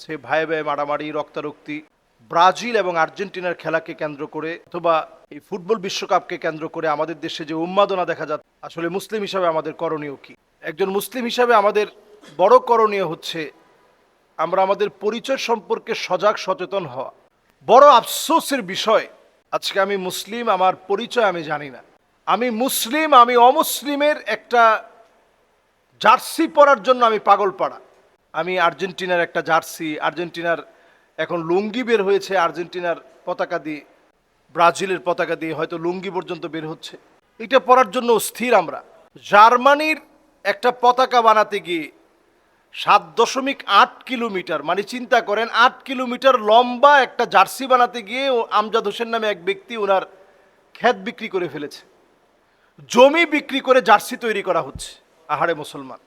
সে ভাই ভাই মারামারি রক্তারক্তি ব্রাজিল এবং আর্জেন্টিনার খেলাকে কেন্দ্র করে অথবা এই ফুটবল বিশ্বকাপকে কেন্দ্র করে আমাদের দেশে যে উন্মাদনা দেখা যাচ্ছে, আসলে মুসলিম হিসাবে আমাদের করণীয় কি? একজন মুসলিম হিসাবে আমাদের বড় করণীয় হচ্ছে আমরা আমাদের পরিচয় সম্পর্কে সজাগ সচেতন হওয়া। বড় আফসোসের বিষয়, আজকে আমি মুসলিম, আমার পরিচয় আমি জানি না। আমি মুসলিম, আমি অমুসলিমের একটা জার্সি পরার জন্য আমি পাগল পাড়া। আমি আর্জেন্টিনার একটা জার্সি, আর্জেন্টিনার এখন লুঙ্গি বের হয়েছে আর্জেন্টিনার পতাকা দিয়ে, ব্রাজিলের পতাকা দিয়ে, হয়তো লুঙ্গি পর্যন্ত বের হচ্ছে। এটা পরার জন্য স্থির আমরা। জার্মানির একটা পতাকা বানাতে গিয়ে 7.8 কিলোমিটার, মানে চিন্তা করেন 8 কিলোমিটার লম্বা একটা জার্সি বানাতে গিয়ে আমজাদ হোসেন নামে এক ব্যক্তি ওনার ক্ষেত বিক্রি করে ফেলেছে, জমি বিক্রি করে জার্সি তৈরি করা হচ্ছে। আহারে মুসলমান,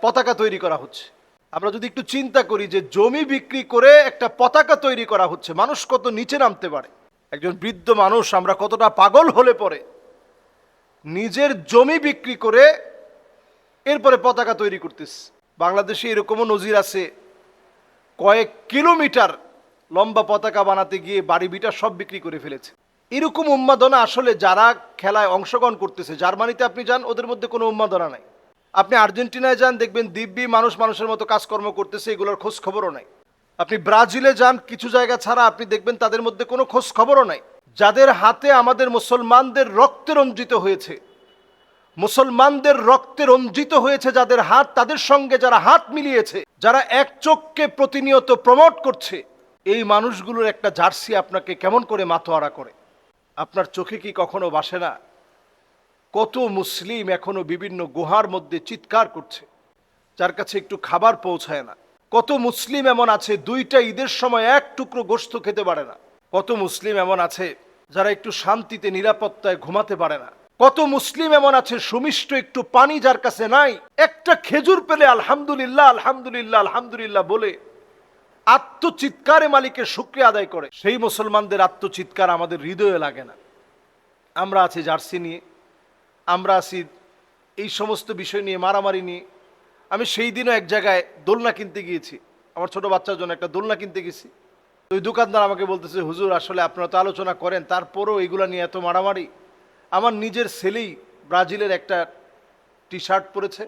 পতাকা তৈরি করা হচ্ছে। আমরা যদি একটু চিন্তা করি যে জমি বিক্রি করে একটা পতাকা তৈরি করা হচ্ছে, মানুষ কত নিচে নামতে পারে। একজন বৃদ্ধ মানুষ, আমরা কতটা পাগল হলে পরে নিজের জমি বিক্রি করে এরপরে পতাকা তৈরি করতেছে। বাংলাদেশে এরকমও নজির আছে, কয়েক কিলোমিটার লম্বা পতাকা বানাতে গিয়ে বাড়ি বিটা সব বিক্রি করে ফেলেছে। এরকম উন্মাদনা আসলে যারা খেলায় অংশগ্রহণ করতেছে, জার্মানিতে আপনি যান, ওদের মধ্যে কোনো উন্মাদনা নাই। আপনি আর্জেন্টিনায় যান, দেখবেন দিব্যি মানুষ মানুষের মতো কাজকর্ম করতেছে, এগুলোর খোঁজ খবরও নাই। আপনি ব্রাজিলে যান, কিছু জায়গা ছাড়া আপনি দেখবেন তাদের মধ্যে কোনো খোঁজ খবরও নাই। যাদের হাতে আমাদের মুসলমানদের রক্তে রঞ্জিত হয়েছে, মুসলমানদের রক্তে রঞ্জিত হয়েছে যাদের হাত, তাদের সঙ্গে যারা হাত মিলিয়েছে, যারা এক চোখকে প্রতিনিয়ত প্রমোট করছে, এই মানুষগুলোর একটা জার্সি আপনাকে কেমন করে মাতোয়ারা করে? আপনার চোখে কি কখনো ভাসে না কত মুসলিম এখনো বিভিন্ন গুহার মধ্যে চিৎকার করছে, যার কাছে একটু খাবার পৌঁছায় না? কত মুসলিম এমন আছে দুইটা ঈদের সময় এক টুকরো গোশত খেতে পারে না? কত মুসলিম এমন আছে যারা একটু শান্তিতে নিরাপত্তায় ঘুমাতে পারে না? কত মুসলিম এমন আছে সুমিষ্ট একটু পানি যার কাছে নাই, একটা খেজুর পেলে আলহামদুলিল্লাহ আলহামদুলিল্লাহ আলহামদুলিল্লাহ বলে আত্মচিৎকারে মালিকের শুকরিয়া আদায় করে। সেই মুসলমানদের আত্মচিৎকার আমাদের হৃদয়ে লাগে না। আমরা আছি জার্সি নিয়ে, আমরা আছি এই সমস্ত বিষয় নিয়ে, মারামারি নিয়ে। আমি সেই দিনও এক জায়গায় দোলনা কিনতে গিয়েছি, আমার ছোট বাচ্চার জন্য একটা দোলনা কিনতে গেছি। ওই দোকানদার আমাকে বলতেছে, হুজুর আসলে আপনারা তো আলোচনা করেন, তারপরও এগুলা নিয়ে এত মারামারি। আমার নিজের ছেলেই ব্রাজিলের একটা টি শার্ট পরেছে,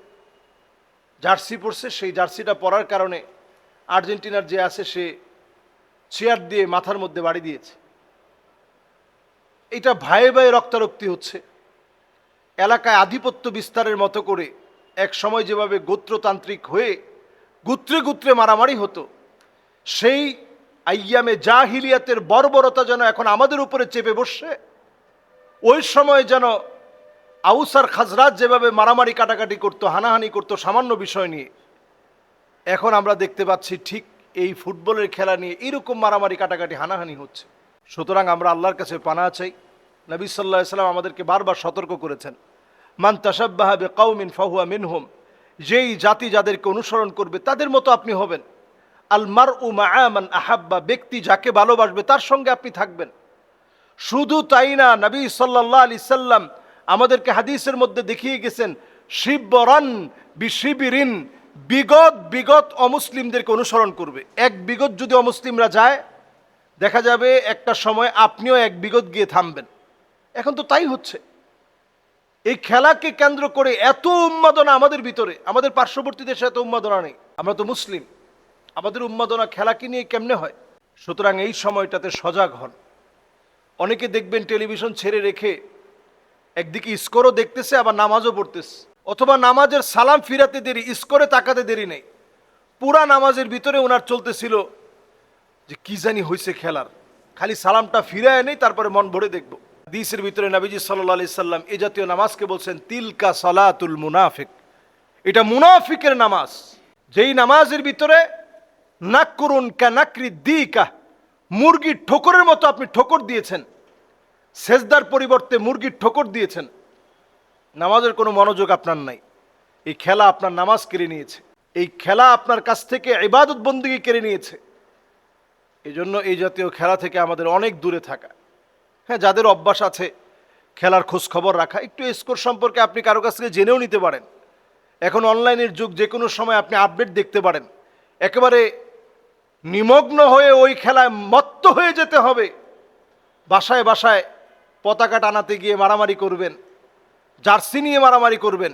জার্সি পরছে, সেই জার্সিটা পরার কারণে আর্জেন্টিনার যে আছে সে চেয়ার দিয়ে মাথার মধ্যে বাড়ি দিয়েছে। এটা ভাইয়ে ভাইয়ে রক্তারক্তি হচ্ছে, এলাকায় আধিপত্য বিস্তারের মতো করে। এক সময় যেভাবে গোত্রতান্ত্রিক হয়ে গোত্রে গোত্রে মারামারি হতো, সেই আইয়ামে জাহিলিয়াতের বর্বরতা যেন এখন আমাদের উপরে চেপে বসছে। ওই সময় যেন আউস আর খাজরাজ যেভাবে মারামারি কাটাকাটি করতো, হানাহানি করতো সামান্য বিষয় নিয়ে, এখন আমরা দেখতে পাচ্ছি ঠিক এই ফুটবলের খেলা নিয়ে এরকম মারামারি কাটাকাটি হানাহানি হচ্ছে। সুতরাং আমরা আল্লাহর কাছে পানাহ চাই। নবী সাল্লাল্লাহু আলাইহি ওয়াসাল্লাম আমাদেরকে বারবার সতর্ক করেছেন, মান তাশাব্বাহা বিকাউমিন ফাহুয়া মিনহুম, যেই জাতি যাদেরকে অনুসরণ করবে তাদের মতো আপনি হবেন। আল মারউ মাআ মান আহাব্বা, ব্যক্তি যাকে ভালোবাসবে তার সঙ্গে আপনি থাকবেন। শুধু তাই না, নবী সাল্লাল্লাহু আলাইহি সাল্লাম আমাদেরকে হাদিসের মধ্যে দেখিয়ে গেছেন, শিবরান বিশিবিরিন, বিগত বিগত অমুসলিমদেরকে অনুসরণ করবে। এক বিগত যদি অমুসলিমরা যায়, দেখা যাবে একটা সময় আপনিও এক বিগত গিয়ে থামবেন। এখন তো তাই হচ্ছে। এই খেলাকে কেন্দ্র করে এত উন্মাদনা আমাদের ভিতরে, আমাদের পার্শ্ববর্তী দেশে এত উন্মাদনা নেই। আমরা তো মুসলিম, আমাদের উন্মাদনা খেলাকে নিয়ে কেমনে হয়? সুতরাং এই সময়টাতে সজাগ হন। অনেকে দেখবেন টেলিভিশন ছেড়ে রেখে একদিকে স্কোরও দেখতেছে, আবার নামাজও পড়তেছে, অথবা নামাজের সালাম ফিরাতে দেরি, স্কোরে তাকাতে দেরি নেই। পুরা নামাজের ভিতরে ওনার চলতেছিল যে কি জানি হয়েছে খেলার, খালি সালামটা ফিরায় নেই, তারপরে মন ভরে দেখবো। হাদিসের ভিতরে নবীজি সাল্লাল্লাহু আলাইহি সাল্লাম এই জাতীয় নামাজকে বলছেন তিলকা সালাতুল মুনাফিক, এটা মুনাফিকের নামাজ। যেই নামাজের ভিতরে নাকরুন কানাকরি দিকা, মুরগির ঠোকরের মতো আপনি ঠোকর দিয়েছেন, সেজদার পরিবর্তে মুরগির ঠোকর দিয়েছেন। নামাজের কোনো মনোযোগ আপনার নাই। এই খেলা আপনার নামাজ কেড়ে নিয়েছে, এই খেলা আপনার কাছ থেকে ইবাদত বন্দেগী কেড়ে নিয়েছে। এই জন্য এই জাতীয় খেলা থেকে আমাদের অনেক দূরে থাকা। হ্যাঁ, যাদের অভ্যাস আছে খেলার খোঁজ খবর রাখা, একটু স্কোর সম্পর্কে আপনি কারো কাছ থেকে জেনেও নিতে পারেন। এখন অনলাইনের যুগ, যে কোনো সময় আপনি আপডেট দেখতে পারেন। একেবারে নিমগ্ন হয়ে ওই খেলায় মত্ত হয়ে যেতে হবে, বাসায় বাসায় পতাকা টানাতে গিয়ে মারামারি করবেন, জার্সি নিয়ে মারামারি করবেন,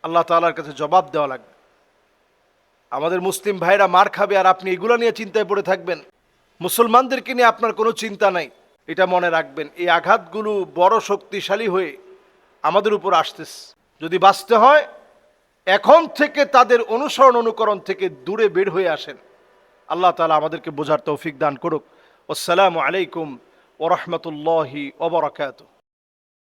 আল্লাহ তাআলার কাছে জবাব দেওয়া লাগবে। আমাদের মুসলিম ভাইরা মার খাবে আর আপনি এগুলো নিয়ে চিন্তায় পড়ে থাকবেন। মুসলমানদেরকে নিয়ে আপনার কোনো চিন্তা নাই, এটা মনে রাখবেন। এই আঘাতগুলো বড় শক্তিশালী হয়ে আমাদের উপর আসতেছে। যদি বাঁচতে হয় এখন থেকে তাদের অনুসরণ অনুকরণ থেকে দূরে বের হয়ে আসেন। আল্লাহ তাআলা আমাদেরকে বোঝার তৌফিক দান করুক। আসসালামু আলাইকুম ওয়া রাহমাতুল্লাহি ওয়া বারাকাতুহু।